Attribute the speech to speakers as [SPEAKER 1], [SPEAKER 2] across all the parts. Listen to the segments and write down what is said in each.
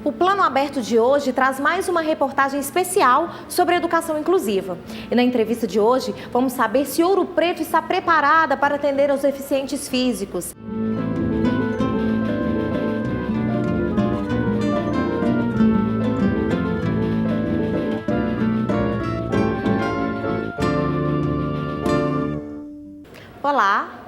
[SPEAKER 1] O Plano Aberto de hoje traz mais uma reportagem especial sobre a educação inclusiva. E na entrevista de hoje, vamos saber se Ouro Preto está preparada para atender aos deficientes físicos. Olá!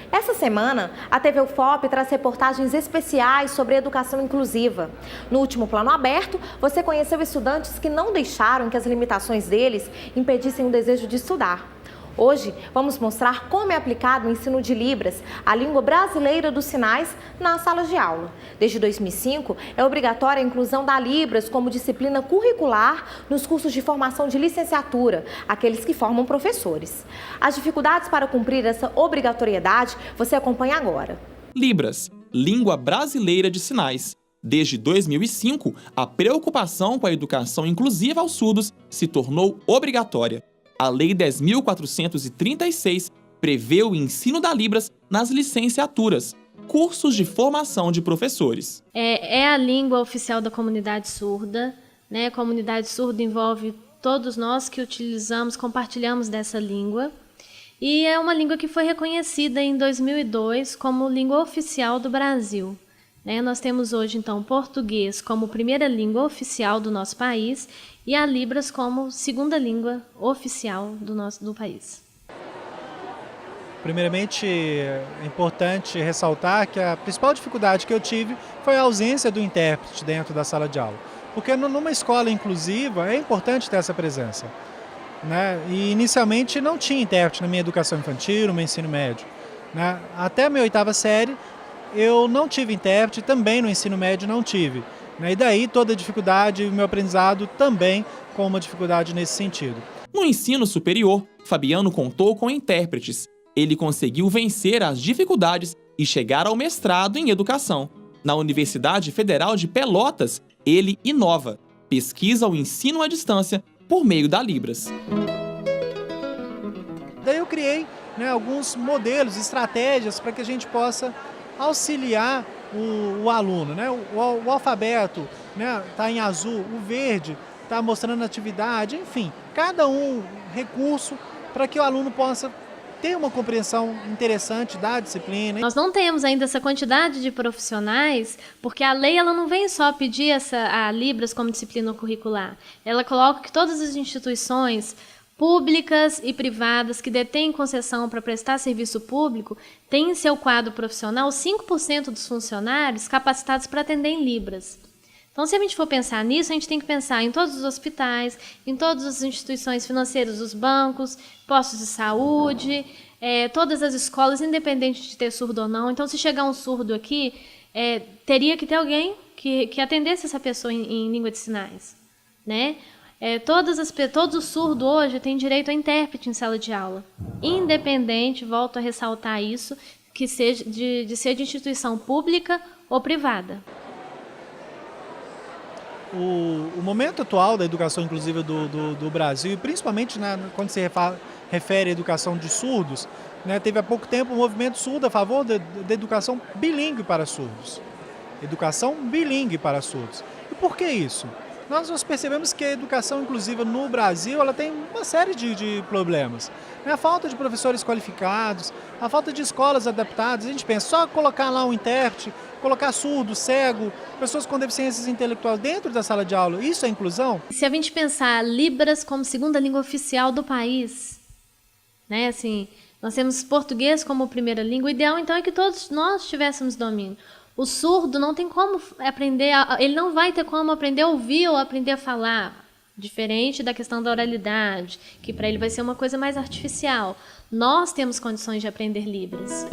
[SPEAKER 1] Essa semana, a TV UFOP traz reportagens especiais sobre educação inclusiva. No último Plano Aberto, você conheceu estudantes que não deixaram que as limitações deles impedissem o desejo de estudar. Hoje, vamos mostrar como é aplicado o ensino de Libras, a língua brasileira dos sinais, nas salas de aula. Desde 2005, é obrigatória a inclusão da Libras como disciplina curricular nos cursos de formação de licenciatura, aqueles que formam professores. As dificuldades para cumprir essa obrigatoriedade, você acompanha agora.
[SPEAKER 2] Libras, língua brasileira de sinais. Desde 2005, a preocupação com a educação inclusiva aos surdos se tornou obrigatória. A Lei 10.436 prevê o ensino da Libras nas licenciaturas, cursos de formação de professores.
[SPEAKER 3] É a língua oficial da comunidade surda, né? A comunidade surda envolve todos nós que utilizamos, compartilhamos dessa língua. E é uma língua que foi reconhecida em 2002 como língua oficial do Brasil. Nós temos hoje, então, português como primeira língua oficial do nosso país e a Libras como segunda língua oficial do país.
[SPEAKER 4] Primeiramente, é importante ressaltar que a principal dificuldade que eu tive foi a ausência do intérprete dentro da sala de aula. Porque numa escola inclusiva é importante ter essa presença, né? E inicialmente não tinha intérprete na minha educação infantil, no meu ensino médio, né? Até a minha 8ª série, eu não tive intérprete, também no ensino médio não tive. E daí toda a dificuldade e o meu aprendizado também com uma dificuldade nesse sentido.
[SPEAKER 2] No ensino superior, Fabiano contou com intérpretes. Ele conseguiu vencer as dificuldades e chegar ao mestrado em educação. Na Universidade Federal de Pelotas, ele inova, pesquisa o ensino à distância por meio da Libras.
[SPEAKER 4] Daí eu criei alguns modelos, estratégias para que a gente possa auxiliar o aluno, né? O alfabeto tá em azul, o verde está mostrando atividade, enfim, cada recurso para que o aluno possa ter uma compreensão interessante da disciplina.
[SPEAKER 3] Nós não temos ainda essa quantidade de profissionais, porque a lei ela não vem só pedir a Libras como disciplina curricular. Ela coloca que todas as instituições públicas e privadas que detêm concessão para prestar serviço público têm em seu quadro profissional 5% dos funcionários capacitados para atender em Libras. Então, se a gente for pensar nisso, a gente tem que pensar em todos os hospitais, em todas as instituições financeiras, os bancos, postos de saúde, todas as escolas, independente de ter surdo ou não. Então, se chegar um surdo aqui, teria que ter alguém que atendesse essa pessoa em língua de sinais, né? Todos os surdos hoje têm direito a intérprete em sala de aula, independente, volto a ressaltar isso, que seja de ser de instituição pública ou privada.
[SPEAKER 4] O momento atual da educação inclusiva do Brasil, e principalmente quando se refere à educação de surdos, teve há pouco tempo um movimento surdo a favor da educação bilíngue para surdos. Educação bilíngue para surdos. E por que isso? Nós percebemos que a educação inclusiva no Brasil ela tem uma série de problemas. A falta de professores qualificados, a falta de escolas adaptadas. A gente pensa, só colocar lá um intérprete, colocar surdo, cego, pessoas com deficiências intelectuais dentro da sala de aula, isso é inclusão?
[SPEAKER 3] Se a gente pensar Libras como segunda língua oficial do país, assim, nós temos português como primeira língua, o ideal então é que todos nós tivéssemos domínio. O surdo não tem como aprender, ele não vai ter como aprender a ouvir ou aprender a falar, diferente da questão da oralidade, que para ele vai ser uma coisa mais artificial. Nós temos condições de aprender Libras.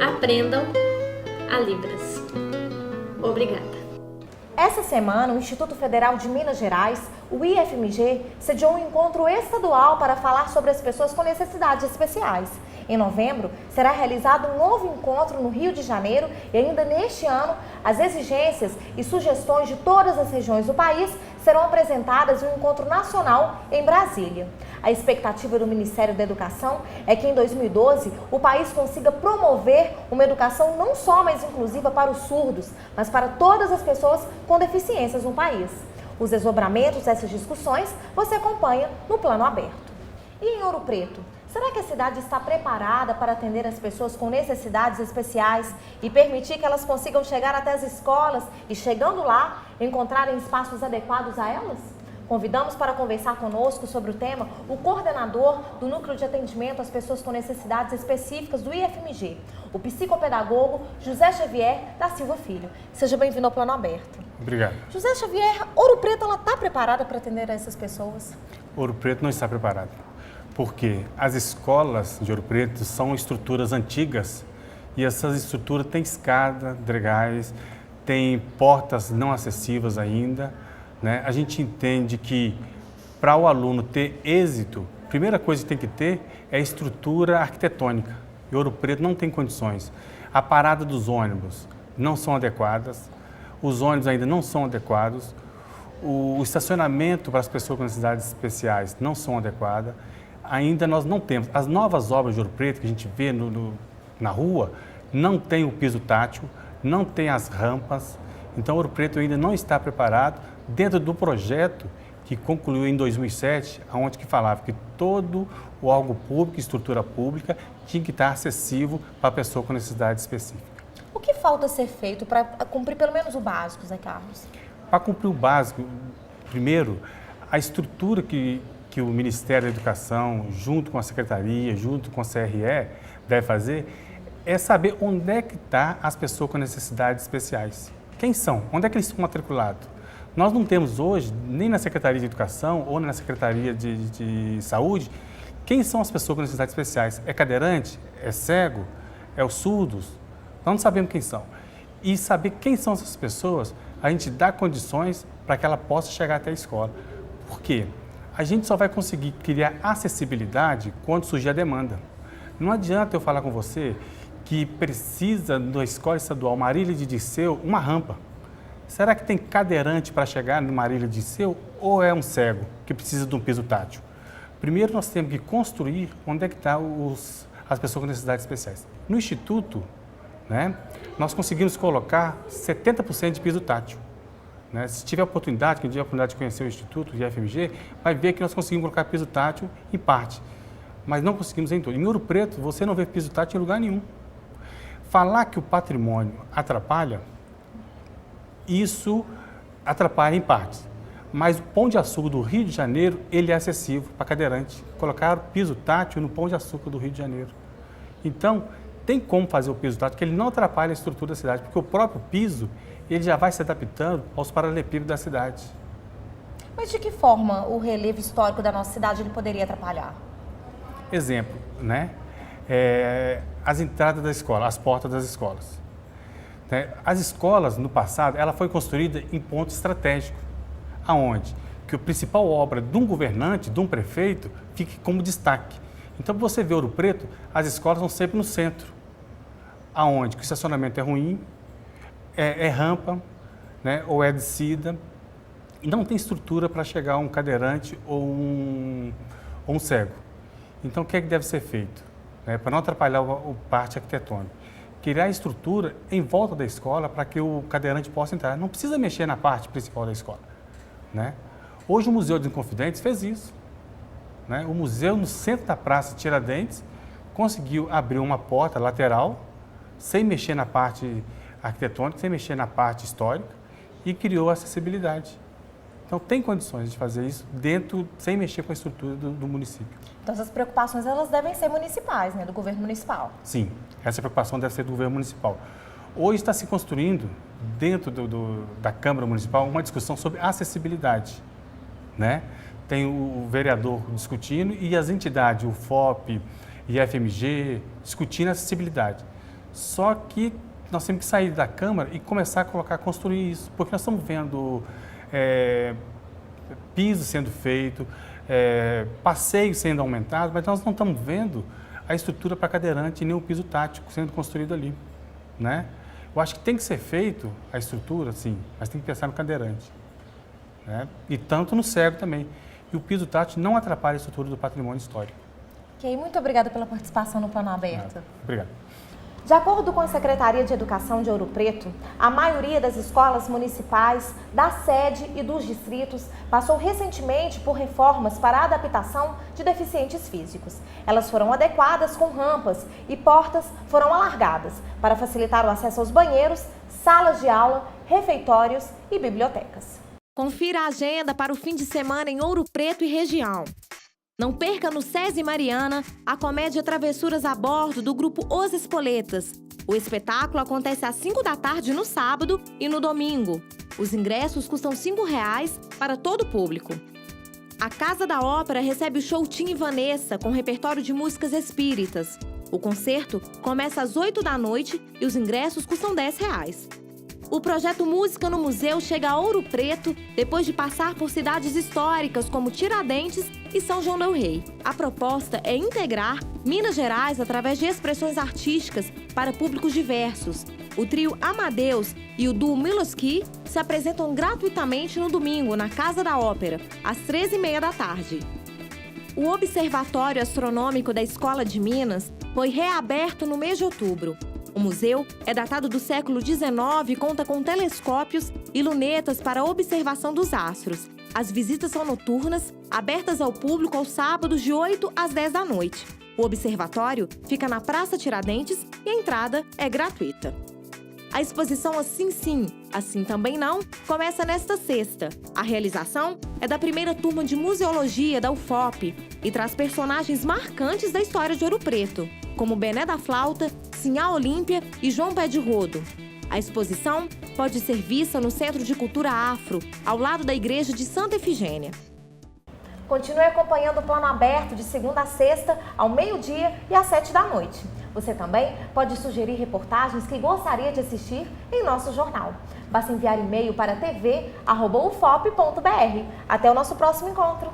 [SPEAKER 3] Aprendam a Libras. Obrigada.
[SPEAKER 1] Essa semana, o Instituto Federal de Minas Gerais, o IFMG, sediou um encontro estadual para falar sobre as pessoas com necessidades especiais. Em novembro, será realizado um novo encontro no Rio de Janeiro e ainda neste ano, as exigências e sugestões de todas as regiões do país serão apresentadas em um encontro nacional em Brasília. A expectativa do Ministério da Educação é que em 2012 o país consiga promover uma educação não só mais inclusiva para os surdos, mas para todas as pessoas com deficiências no país. Os desdobramentos dessas discussões você acompanha no Plano Aberto. E em Ouro Preto? Será que a cidade está preparada para atender as pessoas com necessidades especiais e permitir que elas consigam chegar até as escolas e, chegando lá, encontrarem espaços adequados a elas? Convidamos para conversar conosco sobre o tema o coordenador do Núcleo de Atendimento às Pessoas com Necessidades Específicas do IFMG, o psicopedagogo José Xavier da Silva Filho. Seja bem-vindo ao Plano Aberto.
[SPEAKER 5] Obrigado.
[SPEAKER 1] José Xavier, Ouro Preto está preparada para atender essas pessoas?
[SPEAKER 5] Ouro Preto não está preparado. Porque as escolas de Ouro Preto são estruturas antigas e essas estruturas têm escada, degraus, têm portas não acessíveis ainda, né? A gente entende que para o aluno ter êxito, a primeira coisa que tem que ter é a estrutura arquitetônica. E Ouro Preto não tem condições. A parada dos ônibus não são adequadas, os ônibus ainda não são adequados, o estacionamento para as pessoas com necessidades especiais não são adequadas. Ainda nós não temos. As novas obras de Ouro Preto que a gente vê na rua não tem o piso tátil, não tem as rampas. Então, Ouro Preto ainda não está preparado dentro do projeto que concluiu em 2007, onde que falava que todo o órgão público, estrutura pública, tinha que estar acessível para a pessoa com necessidade específica.
[SPEAKER 1] O que falta ser feito para cumprir pelo menos o básico, Zé Carlos?
[SPEAKER 5] Para cumprir o básico, primeiro, a estrutura que o Ministério da Educação, junto com a Secretaria, junto com a CRE, deve fazer, é saber onde é que estão as pessoas com necessidades especiais. Quem são? Onde é que eles estão matriculados? Nós não temos hoje, nem na Secretaria de Educação ou na Secretaria de Saúde, quem são as pessoas com necessidades especiais. É cadeirante? É cego? É os surdos? Nós não sabemos quem são. E saber quem são essas pessoas, a gente dá condições para que ela possa chegar até a escola. Por quê? A gente só vai conseguir criar acessibilidade quando surgir a demanda. Não adianta eu falar com você que precisa da Escola Estadual Marília de Dirceu uma rampa. Será que tem cadeirante para chegar no Marília de Dirceu ou é um cego que precisa de um piso tátil? Primeiro nós temos que construir onde é que estão as pessoas com necessidades especiais. No Instituto, né, nós conseguimos colocar 70% de piso tátil. Né? Se tiver oportunidade, quem tiver a oportunidade de conhecer o Instituto de FMG, vai ver que nós conseguimos colocar piso tátil em parte, mas não conseguimos em todo. Em Ouro Preto, você não vê piso tátil em lugar nenhum. Falar que o patrimônio atrapalha, isso atrapalha em partes. Mas o Pão de Açúcar do Rio de Janeiro, ele é acessível para cadeirante. Colocaram piso tátil no Pão de Açúcar do Rio de Janeiro. Então, tem como fazer o piso tátil, que ele não atrapalha a estrutura da cidade, porque o próprio piso, ele já vai se adaptando aos paralelepípedos da cidade.
[SPEAKER 1] Mas de que forma o relevo histórico da nossa cidade ele poderia atrapalhar?
[SPEAKER 5] Exemplo, né? As entradas da escola, as portas das escolas. Né? As escolas, no passado, ela foi construída em ponto estratégico, aonde que a principal obra de um governante, de um prefeito, fique como destaque. Então, você vê Ouro Preto, as escolas estão sempre no centro, aonde que o estacionamento é ruim, é rampa, né, ou é descida, e não tem estrutura para chegar um cadeirante ou um cego. Então, o que é que deve ser feito? Para não atrapalhar o parte arquitetônico. Criar estrutura em volta da escola para que o cadeirante possa entrar. Não precisa mexer na parte principal da escola. Né? Hoje, o Museu de Inconfidentes fez isso. Né? O museu, no centro da Praça Tiradentes, conseguiu abrir uma porta lateral, sem mexer na parte arquitetônica, sem mexer na parte histórica, e criou acessibilidade. Então, tem condições de fazer isso dentro, sem mexer com a estrutura do município.
[SPEAKER 1] Então, essas preocupações, elas devem ser municipais, né? Do governo municipal.
[SPEAKER 5] Sim, essa preocupação deve ser do governo municipal. Hoje está se construindo, dentro da Câmara Municipal, uma discussão sobre acessibilidade. Né? Tem o vereador discutindo e as entidades, o FOP e a FMG, discutindo a acessibilidade. Só que nós temos que sair da Câmara e começar a construir isso, porque nós estamos vendo piso sendo feito, passeio sendo aumentado, mas nós não estamos vendo a estrutura para cadeirante e nem o piso tático sendo construído ali. Né? Eu acho que tem que ser feito a estrutura, sim, mas tem que pensar no cadeirante. né? E tanto no cego também. E o piso tátil não atrapalha a estrutura do patrimônio histórico.
[SPEAKER 1] Ok, muito obrigada pela participação no Plano Aberto.
[SPEAKER 5] Obrigado.
[SPEAKER 1] De acordo com a Secretaria de Educação de Ouro Preto, a maioria das escolas municipais, da sede e dos distritos passou recentemente por reformas para a adaptação de deficientes físicos. Elas foram adequadas com rampas e portas foram alargadas para facilitar o acesso aos banheiros, salas de aula, refeitórios e bibliotecas. Confira a agenda para o fim de semana em Ouro Preto e região. Não perca no SESI Mariana a comédia Travessuras a Bordo do grupo Os Espoletas. O espetáculo acontece às 5 da tarde no sábado e no domingo. Os ingressos custam R$ 5,00 para todo o público. A Casa da Ópera recebe o show Tim e Vanessa com repertório de músicas espíritas. O concerto começa às 8 da noite e os ingressos custam R$ 10,00. O projeto Música no Museu chega a Ouro Preto depois de passar por cidades históricas como Tiradentes e São João del Rei. A proposta é integrar Minas Gerais através de expressões artísticas para públicos diversos. O trio Amadeus e o duo Miloski se apresentam gratuitamente no domingo na Casa da Ópera, às 13h30 da tarde. O Observatório Astronômico da Escola de Minas foi reaberto no mês de outubro. O museu é datado do século XIX e conta com telescópios e lunetas para observação dos astros. As visitas são noturnas, abertas ao público aos sábados de 8 às 10 da noite. O observatório fica na Praça Tiradentes e a entrada é gratuita. A exposição Assim Sim, Assim Também Não começa nesta sexta. A realização é da primeira turma de Museologia da UFOP e traz personagens marcantes da história de Ouro Preto, como Bené da Flauta, Sinhá Olímpia e João Pé de Rodo. A exposição pode ser vista no Centro de Cultura Afro, ao lado da Igreja de Santa Efigênia. Continue acompanhando o Plano Aberto de segunda a sexta, ao meio-dia e às 7 da noite. Você também pode sugerir reportagens que gostaria de assistir em nosso jornal. Basta enviar e-mail para tv@ufop.br. Até o nosso próximo encontro!